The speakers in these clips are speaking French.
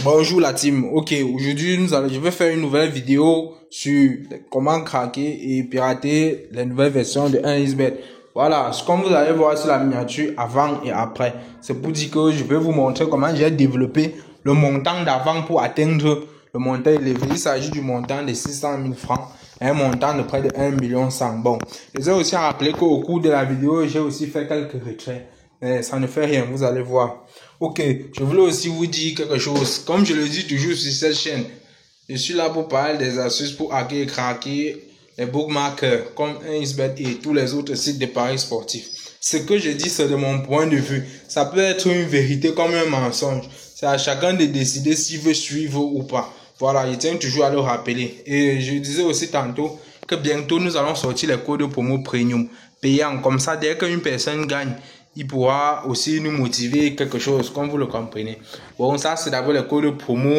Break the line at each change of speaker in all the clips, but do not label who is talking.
Bonjour la team. Ok, aujourd'hui je vais faire une nouvelle vidéo sur comment craquer et pirater les nouvelles versions de 1xBet. Voilà, comme vous allez voir sur la miniature avant et après. C'est pour dire que je vais vous montrer comment j'ai développé le montant d'avant pour atteindre le montant élevé. Il s'agit du montant de 600 000 francs, un montant de près de 1 million 100. Bon, je vais aussi rappeler qu'au cours de la vidéo, j'ai aussi fait quelques retraits. Mais ça ne fait rien, vous allez voir. Ok, je voulais aussi vous dire quelque chose. Comme je le dis toujours sur cette chaîne, je suis là pour parler des astuces pour hacker et craquer les bookmakers comme 1xBet et tous les autres sites de paris sportifs. Ce que je dis, c'est de mon point de vue. Ça peut être une vérité comme un mensonge. C'est à chacun de décider s'il veut suivre ou pas. Voilà, je tiens toujours à le rappeler. Et je disais aussi tantôt que bientôt nous allons sortir les codes promo premium payants. Comme ça, dès qu'une personne gagne, il pourra aussi nous motiver quelque chose, comme vous le comprenez. Bon, ça c'est d'abord les codes promo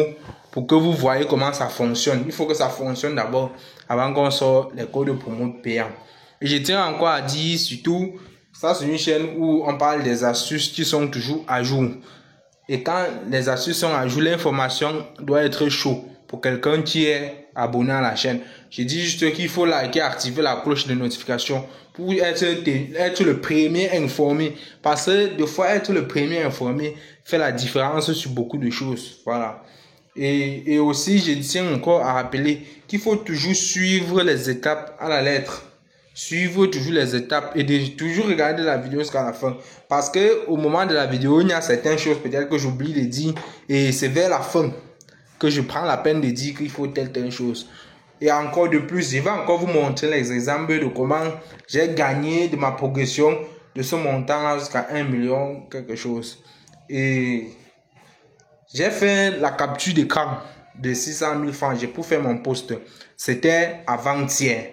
pour que vous voyez comment ça fonctionne. Il faut que ça fonctionne d'abord avant qu'on sorte les codes promo payants. Et je tiens encore à dire, surtout, ça c'est une chaîne où on parle des astuces qui sont toujours à jour. Et quand les astuces sont à jour, l'information doit être chaude pour quelqu'un qui est abonné à la chaîne. Je dis juste qu'il faut liker, activer la cloche de notification pour être le premier informé. Parce que des fois, être le premier informé fait la différence sur beaucoup de choses. Voilà. Et aussi, je tiens encore à rappeler qu'il faut toujours suivre les étapes à la lettre. Suivre toujours les étapes et de toujours regarder la vidéo jusqu'à la fin. Parce que au moment de la vidéo, il y a certaines choses peut-être que j'oublie de dire. Et c'est vers la fin que je prends la peine de dire qu'il faut telle chose. Et encore de plus, je vais encore vous montrer les exemples de comment j'ai gagné de ma progression de ce montant-là jusqu'à 1 million quelque chose. Et j'ai fait la capture d'écran de 600 000 francs. J'ai pu faire mon post. C'était avant-hier.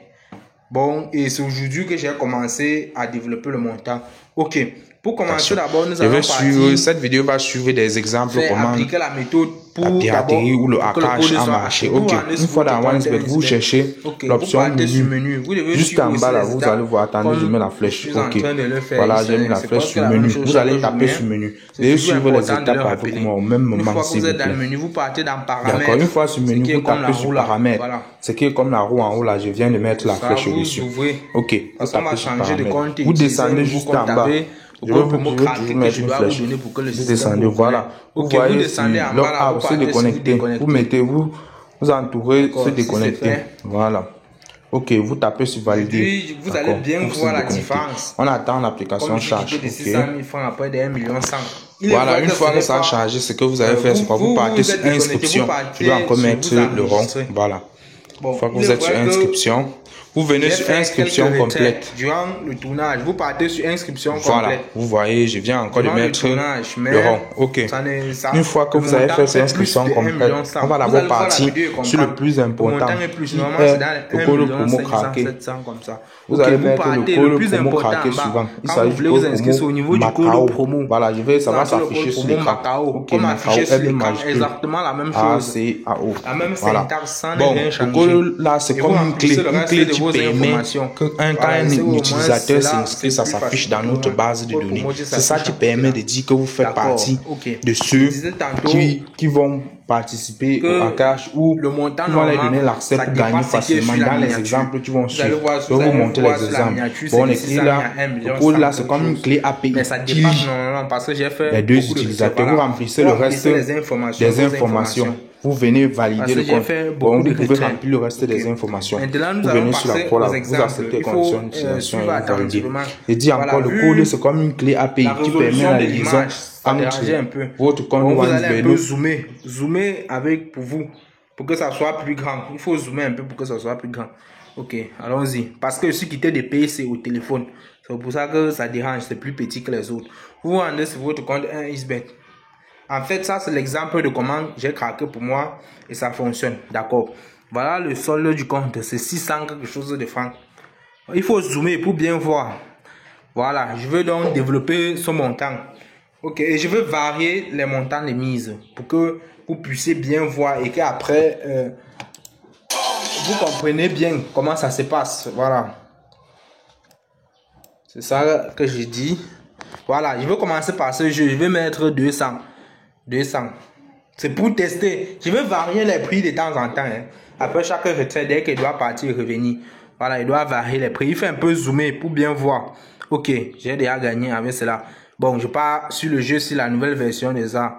Bon, et c'est aujourd'hui que j'ai commencé à développer le montant. Ok, pour commencer d'abord, nous allons partir.
Cette vidéo va suivre des exemples comment
appliquer la méthode pour
la piraterie ou le hackage a marché. Ok, une fois dans OneXBet, vous cherchez l'option menu. Juste en bas là, vous allez voir, attendez, je mets la flèche. Ok, voilà, j'ai mis la flèche sur menu. Vous allez taper sur menu. Et suivre les étapes avec moi au même moment, s'il vous plaît.
Vous partez dans paramètres.
D'accord, une fois sur menu, vous tapez sur paramètres. Ce qui est comme la roue en haut là, je viens de mettre la flèche dessus. Ok, vous tapez sur paramètres. Vous descendez juste en bas. Je veux toujours mettre une flèche. Vous descendez, voilà. Vous voyez sur l'op se déconnecter. Vous entourez se déconnecter. Voilà. Ok, vous tapez sur valider.
Vous allez bien voir la différence.
On attend l'application charge.
Voilà,
une fois que ça a chargé, ce que vous allez faire, c'est quoi? Vous partez sur inscription. Je vais encore mettre le rond. Voilà. Une fois que vous êtes sur inscription, vous venez sur inscription complète.
Durant le tournage, vous partez sur inscription complète.
Voilà, vous voyez, je viens encore de mettre le rond. Ok. Une fois que vous avez fait cette inscription complète, on va d'abord partir sur le plus important. Le code promo craqué. Vous allez mettre le code promo craqué suivant. Il s'agit du code promo. Voilà, ça va s'afficher sur l'écran. Ok, Macao, L majuscule.
Exactement la même chose.
A-C-A-O.
La même
Voilà.
syntaxe sans
Bon,
rien
le
changer.
code là, c'est comme une clé. Une clé qui permet que quand un utilisateur s'inscrit, ça s'affiche dans notre base de données. C'est ça qui permet de dire que vous faites partie de ceux qui vont participer au hackage ou qui vont leur donner l'accès pour gagner facilement dans les exemples qui vont suivre. Je vais vous montrer les exemples. Bon, les clés là, le code là, c'est comme une clé API qui lie les deux utilisateurs. Vous remplissez le reste des informations. Vous venez valider le compte. Bon, vous pouvez remplir le reste des informations. Vous venez sur la croix là, vous acceptez les conditions d'utilisation et vous validez. Et dit encore, le code c'est comme une clé API qui permet la liaison entre votre compte OneXBet.
Vous allez zoomer avec pour vous, pour que ça soit plus grand. Il faut zoomer un peu pour que ça soit plus grand. Ok, allons-y. Parce que je suis quitté de payer, c'est au téléphone. C'est pour ça que ça dérange, c'est plus petit que les autres. Vous vous rendez sur votre compte 1xBet. En fait, ça c'est l'exemple de comment j'ai craqué pour moi et ça fonctionne. D'accord. Voilà le solde du compte, c'est 600 quelque chose de francs. Il faut zoomer pour bien voir. Voilà, je veux donc développer ce montant. Ok, et je veux varier les montants de mise pour que vous puissiez bien voir et qu'après vous comprenez bien comment ça se passe. Voilà. C'est ça que je dis. Voilà, je veux commencer par ce jeu. Je vais mettre 200. C'est pour tester. Je veux varier les prix de temps en temps. Hein. Après chaque retrait, dès qu'il doit partir, revenir. Voilà, il doit varier les prix. Il fait un peu zoomer pour bien voir. Ok, j'ai déjà gagné avec cela. Bon, je pars sur le jeu, sur la nouvelle version de ça.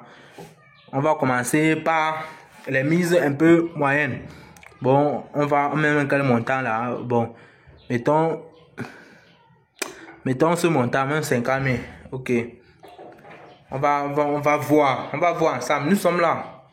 On va commencer par les mises un peu moyennes. Bon, on va même quel montant là. Bon, mettons ce montant, même 50 000. Ok. On va voir ensemble. Nous sommes là.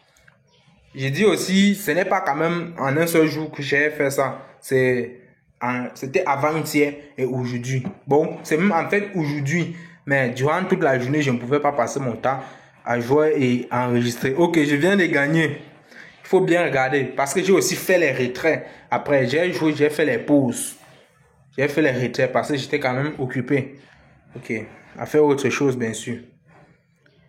J'ai dit aussi, ce n'est pas quand même en un seul jour que j'ai fait ça. C'était avant-hier et aujourd'hui. Bon, c'est même en fait aujourd'hui. Mais durant toute la journée, je ne pouvais pas passer mon temps à jouer et à enregistrer. Ok, je viens de gagner. Il faut bien regarder. Parce que j'ai aussi fait les retraits. Après, j'ai joué, j'ai fait les pauses. J'ai fait les retraits parce que j'étais quand même occupé. Ok, à faire autre chose, bien sûr.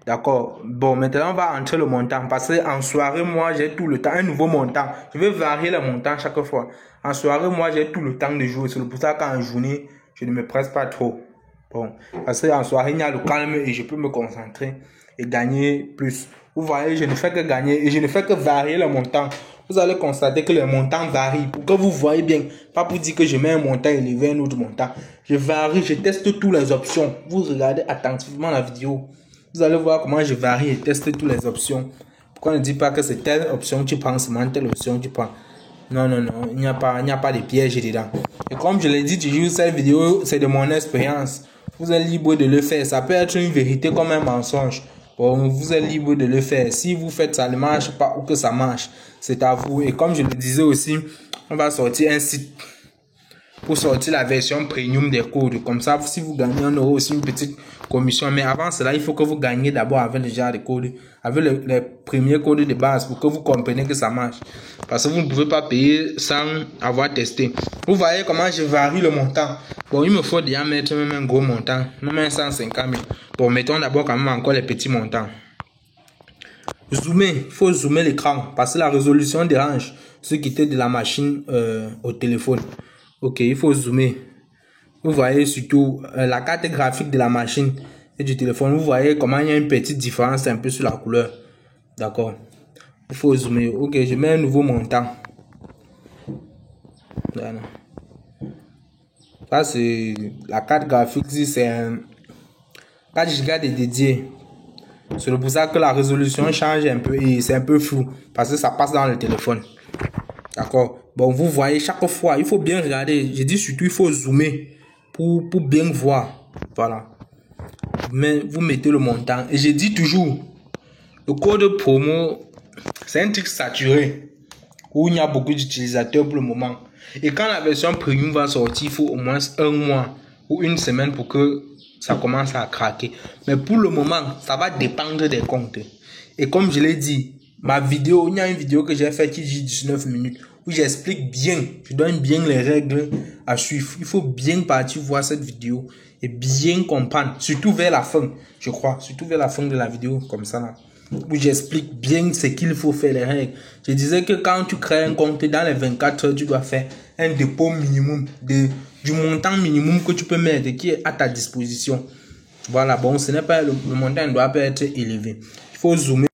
D'accord. Bon, maintenant, on va entrer le montant. Parce qu'en soirée, moi, j'ai tout le temps. Un nouveau montant. Je vais varier le montant chaque fois. En soirée, moi, j'ai tout le temps de jouer. C'est pour ça qu'en journée, je ne me presse pas trop. Bon. Parce qu'en soirée, il y a le calme et je peux me concentrer et gagner plus. Vous voyez, je ne fais que gagner et je ne fais que varier le montant. Vous allez constater que le montant varie pour que vous voyez bien. Pas pour dire que je mets un montant élevé, un autre montant. Je varie, je teste toutes les options. Vous regardez attentivement la vidéo. Vous allez voir comment je varie et teste toutes les options. Pourquoi ne dis pas que c'est telle option que tu prends, seulement telle option que tu prends. Non, il n'y a pas de piège dedans. Et comme je l'ai dit toujours, cette vidéo, c'est de mon expérience. Vous êtes libre de le faire. Ça peut être une vérité comme un mensonge. Bon, vous êtes libre de le faire. Si vous faites ça ne marche pas ou que ça marche, c'est à vous. Et comme je le disais aussi, on va sortir un site pour sortir la version premium des codes. Comme ça, si vous gagnez, on aura aussi une petite commission. Mais avant cela, il faut que vous gagnez d'abord avec déjà les codes, avec les premiers codes de base pour que vous compreniez que ça marche. Parce que vous ne pouvez pas payer sans avoir testé. Vous voyez comment je varie le montant. Bon, il me faut déjà mettre même un gros montant, même 150 000. Bon, mettons d'abord quand même encore les petits montants. Zoomer, il faut zoomer l'écran parce que la résolution dérange ceux qui étaient de la machine au téléphone. Ok, il faut zoomer. Vous voyez surtout la carte graphique de la machine et du téléphone. Vous voyez comment il y a une petite différence un peu sur la couleur. D'accord. Il faut zoomer. Ok, je mets un nouveau montant. Voilà. Ça, c'est la carte graphique. C'est un 4 Go de dédié. C'est pour ça que la résolution change un peu et c'est un peu flou parce que ça passe dans le téléphone. D'accord. Bon, vous voyez, chaque fois, il faut bien regarder. Je dis surtout, il faut zoomer pour bien voir. Voilà. Mais vous mettez le montant. Et je dis toujours, le code promo, c'est un truc saturé où il y a beaucoup d'utilisateurs pour le moment. Et quand la version premium va sortir, il faut au moins un mois ou une semaine pour que ça commence à craquer. Mais pour le moment, ça va dépendre des comptes. Et comme je l'ai dit, ma vidéo, il y a une vidéo que j'ai faite qui dit 19 minutes où j'explique bien, je donne bien les règles à suivre. Il faut bien partir voir cette vidéo et bien comprendre, surtout vers la fin, je crois, surtout vers la fin de la vidéo, comme ça là, où j'explique bien ce qu'il faut faire, les règles. Je disais que quand tu crées un compte, dans les 24 heures, tu dois faire un dépôt minimum du montant minimum que tu peux mettre qui est à ta disposition. Voilà, bon, ce n'est pas le montant ne doit pas être élevé. Il faut zoomer.